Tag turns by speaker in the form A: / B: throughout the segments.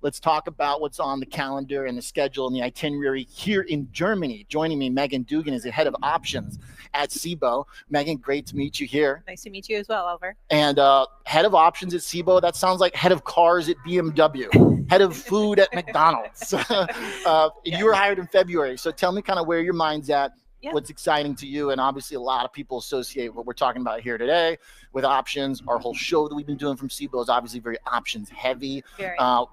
A: Let's talk about what's on the calendar and the schedule and the itinerary here in Germany. Joining me, Meaghan Dugan is the head of options at SIBO. Meaghan, great to meet you here.
B: Nice to meet you as well, Oliver.
A: And head of options at SIBO, that sounds like head of cars at BMW, head of food at McDonald's. You were hired in February, so tell me kind of where your mind's at. Yeah. What's exciting to you, and obviously a lot of people associate what we're talking about here today with options. Our whole show that we've been doing from SIBO is obviously very options heavy.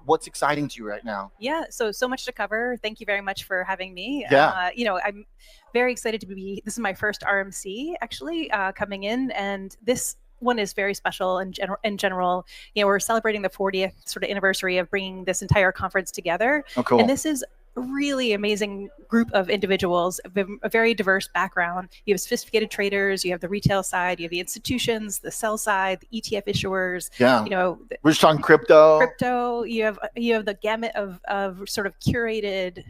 A: What's exciting to you right now?
B: Yeah, so much to cover. Thank you very much for having me.
A: Yeah.
B: I'm very excited to be, this is my first RMC actually coming in, and this one is very special in general. We're celebrating the 40th sort of anniversary of bringing this entire conference together.
A: Oh, cool.
B: And this is a really amazing group of individuals, a very diverse background. You have sophisticated traders, you have the retail side, you have the institutions, the sell side, the ETF issuers.
A: Yeah. We're just talking crypto.
B: You have the gamut of sort of curated,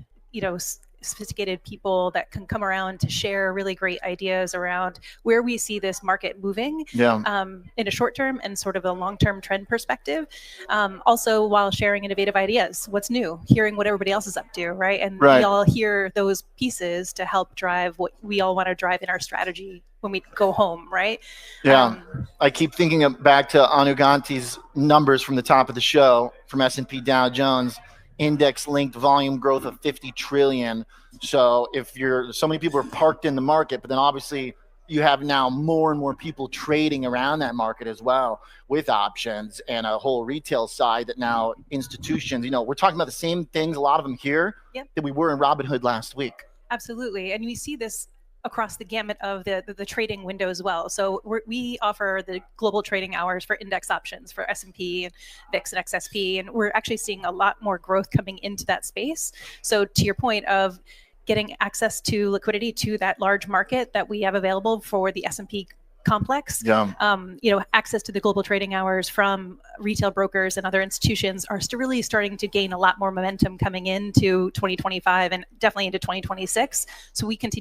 B: sophisticated people that can come around to share really great ideas around where we see this market moving in a short term and sort of a long-term trend perspective. Also, while sharing innovative ideas, what's new, hearing what everybody else is up to, right? And we all hear those pieces to help drive what we all want to drive in our strategy when we go home, right?
A: Yeah, I keep thinking back to Anu Ganti's numbers from the top of the show from S&P Dow Jones. Index-linked volume growth of 50 trillion. So if so many people are parked in the market, but then obviously you have now more and more people trading around that market as well with options and a whole retail side that now institutions, we're talking about the same things, a lot of them here that we were in Robinhood last week.
B: Absolutely. And we see this across the gamut of the trading window as well. So we offer the global trading hours for index options for S&P and VIX and XSP, and we're actually seeing a lot more growth coming into that space. So to your point of getting access to liquidity to that large market that we have available for the S&P complex, access to the global trading hours from retail brokers and other institutions are really starting to gain a lot more momentum coming into 2025 and definitely into 2026. So we expect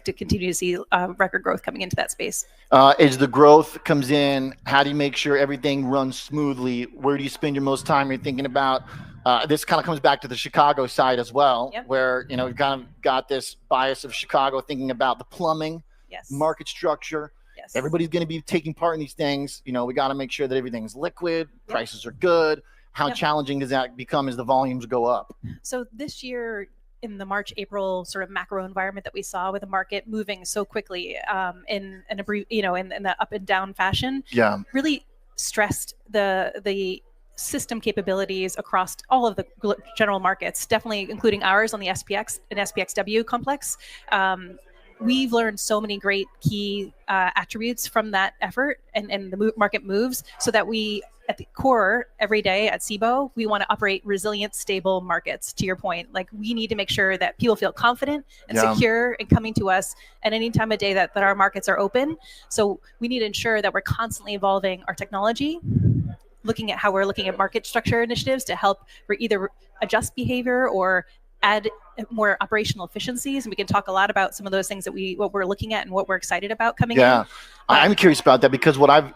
B: to continue to see record growth coming into that space.
A: As the growth comes in, how do you make sure everything runs smoothly? Where do you spend your most time? You're thinking about this kind of comes back to the Chicago side as well, where we've kind of got this bias of Chicago thinking about the plumbing. Market structure. Everybody's going to be taking part in these things. We got to make sure that everything's liquid, prices are good. How challenging does that become as the volumes go up?
B: So this year, in the March, April sort of macro environment that we saw with the market moving so quickly in the up and down fashion, really stressed the system capabilities across all of the general markets, definitely including ours on the SPX and SPXW complex. We've learned so many great key attributes from that effort and the market moves, so that we, at the core, every day at SIBO, we want to operate resilient, stable markets. To your point, we need to make sure that people feel confident and secure in coming to us at any time of day that our markets are open. So we need to ensure that we're constantly evolving our technology, looking at how we're looking at market structure initiatives to help either adjust behavior or add more operational efficiencies. And we can talk a lot about some of those things that what we're looking at and what we're excited about coming in.
A: I'm curious about that because what I've,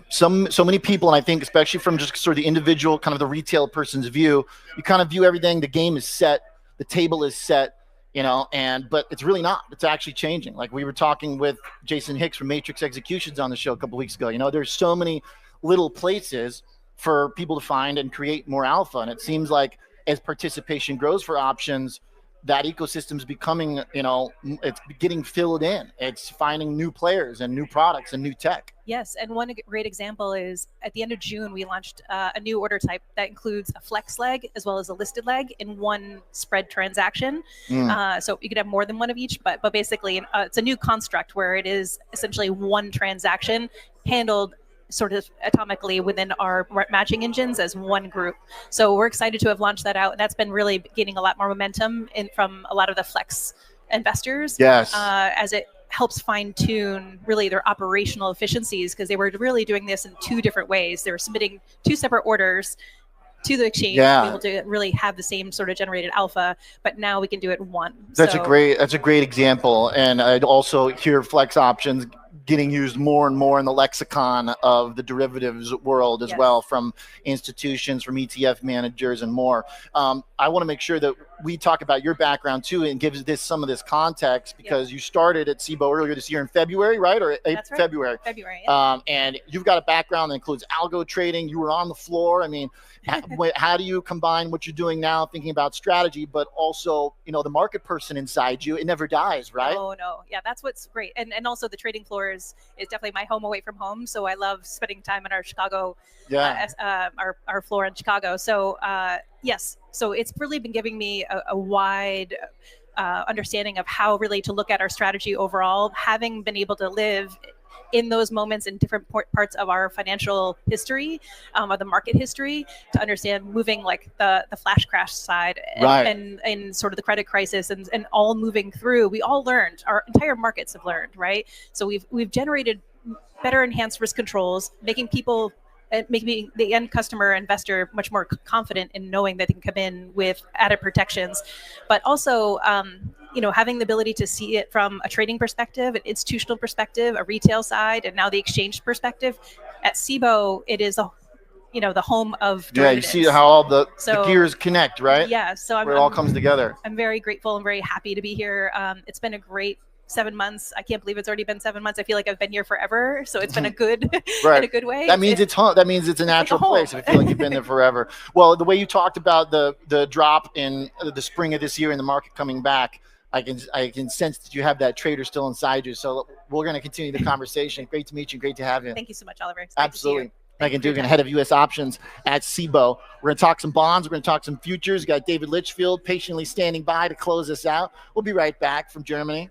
A: so many people, and I think especially from just sort of the individual, kind of the retail person's view, you kind of view everything, the game is set, the table is set, but it's really not. It's actually changing. Like we were talking with Jason Hicks from Matrix Executions on the show a couple weeks ago. There's so many little places for people to find and create more alpha. And it seems like as participation grows for options, that ecosystem is becoming, it's getting filled in. It's finding new players and new products and new tech.
B: Yes, and one great example is at the end of June, we launched a new order type that includes a flex leg as well as a listed leg in one spread transaction. So you could have more than one of each, but basically it's a new construct where it is essentially one transaction handled sort of atomically within our matching engines as one group. So we're excited to have launched that out, and that's been really gaining a lot more momentum from a lot of the flex investors. As it helps fine tune really their operational efficiencies, because they were really doing this in two different ways. They were submitting two separate orders to the exchange to be able to really have the same sort of generated alpha, but now we can do it in one.
A: That's a great example. And I'd also hear flex options getting used more and more in the lexicon of the derivatives world as well, from institutions, from ETF managers and more. I want to make sure that we talk about your background too and give this some of this context, because you started at CBOE earlier this year in February, right? Or
B: That's right.
A: February.
B: February.
A: And you've got a background that includes algo trading. You were on the floor. I mean, how do you combine what you're doing now, thinking about strategy, but also, you know, the market person inside you? It never dies, right?
B: Oh no, yeah, that's what's great, and also the trading floor is definitely my home away from home. So I love spending time in our Chicago, our floor in Chicago. So yes, so it's really been giving me a wide understanding of how really to look at our strategy overall, having been able to live in those moments in different parts of our financial history, or the market history, to understand moving like the flash crash side and sort of the credit crisis and all moving through. We all learned, our entire markets have learned, right? So we've generated better enhanced risk controls, making the end customer investor much more confident in knowing that they can come in with added protections, but also having the ability to see it from a trading perspective, an institutional perspective, a retail side, and now the exchange perspective. At CBOE, it is the home of derivatives.
A: You see how all the gears connect, right?
B: Yeah, so
A: where it all comes together.
B: I'm very grateful and very happy to be here. It's been a great 7 months. I can't believe it's already been 7 months. I feel like I've been here forever. So it's been a good, in a good way.
A: That means it's home. That means it's a natural place. I feel like you've been there forever. Well, the way you talked about the drop in the spring of this year and the market coming back, I can sense that you have that trader still inside you. So we're going to continue the conversation. Great to meet you. Great to have you.
B: Thank you so much, Oliver.
A: Absolutely. Meaghan Dugan, head of U.S. options at CBOE. We're going to talk some bonds. We're going to talk some futures. We got David Litchfield patiently standing by to close us out. We'll be right back from Germany.